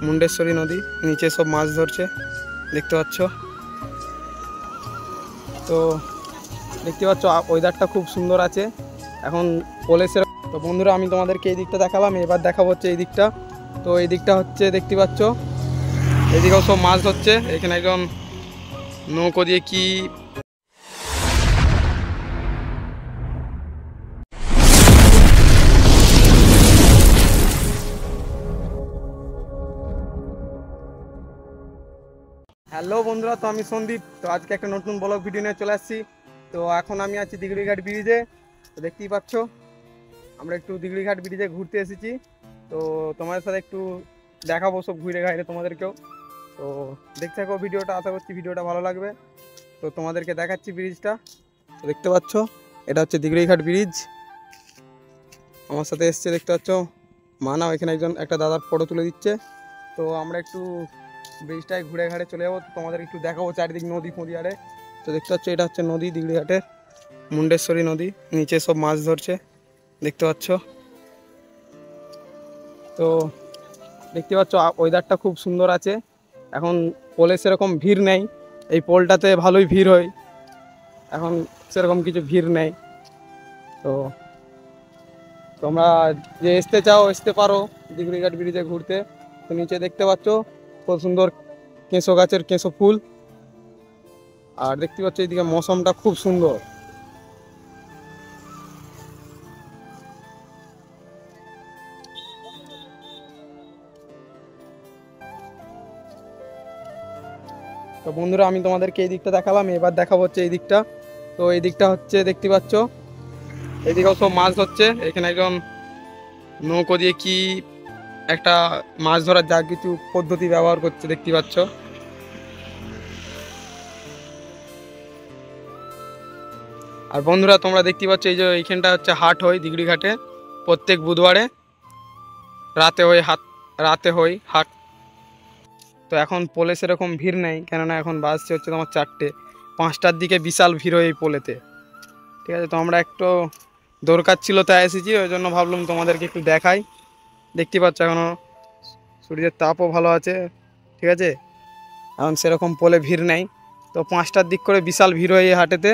মুন্ডেশ্বরী নদী, নিচে সব মাছ ধরছে দেখতে পাচ্ছ। তো দেখতে পাচ্ছ ওয়েদারটা খুব সুন্দর আছে এখন পলেসের। তো বন্ধুরা আমি তোমাদেরকে এই দিকটা দেখালাম, এবার দেখাবো হচ্ছে এই দিকটা। তো এই দিকটা হচ্ছে দেখতে পাচ্ছ, এদিকেও সব মাছ ধরছে। এখানে একজন নৌকো দিয়ে কি হ্যালো বন্ধুরা, তো আমি সন্দীপ। তো আজকে একটা নতুন ব্লগ ভিডিও নিয়ে চলে আসছি। তো এখন আমি আছি দিগড়িঘাট ব্রিজে। তো দেখতেই পাচ্ছ আমরা একটু দিগড়িঘাট ব্রিজে ঘুরতে এসেছি। তো তোমাদের সাথে একটু দেখাবো সব ঘুরে ঘাইরে তোমাদেরকেও। তো দেখতে থাকো ভিডিওটা, আশা করছি ভিডিওটা ভালো লাগবে। তো তোমাদেরকে দেখাচ্ছি ব্রিজটা। তো দেখতে পাচ্ছ এটা হচ্ছে দিগড়িঘাট ব্রিজ। আমার সাথে এসছে দেখতে পাচ্ছ মানাও, এখানে একটা দাদার ফটো তুলে দিচ্ছে। তো আমরা একটু ব্রিজটায় ঘুরে ঘাড়ে চলে যাবো, তোমাদের একটু দেখাবো চারিদিক নদী ফদি আরে। তো দেখতে পাচ্ছ এটা হচ্ছে নদী, দিগড়িঘাটের মুন্ডেশ্বরী নদী, নিচে সব মাছ ধরছে দেখতে পাচ্ছ। তো দেখতে পাচ্ছ ওয়েদারটা খুব সুন্দর আছে এখন, পোলে সেরকম ভিড় নেই। এই পোলটাতে ভালোই ভিড় হয়, এখন সেরকম কিছু ভিড় নেই। তো তোমরা যে আসতে চাও আসতে পারো দিগড়িঘাট ব্রিজে ঘুরতে। তো নিচে দেখতে পাচ্ছ খুব সুন্দর কেঁচো গাছের কেঁচো ফুল, আর দেখতে পাচ্ছ এইদিকে মৌসমটা খুব সুন্দর। তো বন্ধুরা আমি তোমাদেরকে এই দিকটা দেখালাম, এবার দেখাবো হচ্ছে এই দিকটা। তো এই দিকটা হচ্ছে দেখতে পাচ্ছ এদিকেও সব মাছ ধরছে। এখানে একজন নৌকো দিয়ে কি একটা মাছ ধরার যা কিছু পদ্ধতি ব্যবহার করছে দেখতে পাচ্ছ। আর বন্ধুরা তোমরা দেখতে পাচ্ছ এই যে এইখানটা হচ্ছে হাট হয় দিগড়িঘাটে প্রত্যেক বুধবারে রাতে হয় হাট। তো এখন পোলে সেরকম ভিড় নেই, কেননা এখন বাজছে হচ্ছে তোমার 4টে, 5টার দিকে বিশাল ভিড় হয় এই পোলেতে। ঠিক আছে, তো আমরা একটু দরকার ছিল তাই এসেছি, ওই জন্য ভাবলাম তোমাদেরকে একটু দেখাই। দেখতে পাচ্ছ এখনও সূর্যের তাপও ভালো আছে। ঠিক আছে, এখন সেরকম পোলে ভিড় নেই। তো 5টার দিক করে বিশাল ভিড় হয় এই হাটেতে।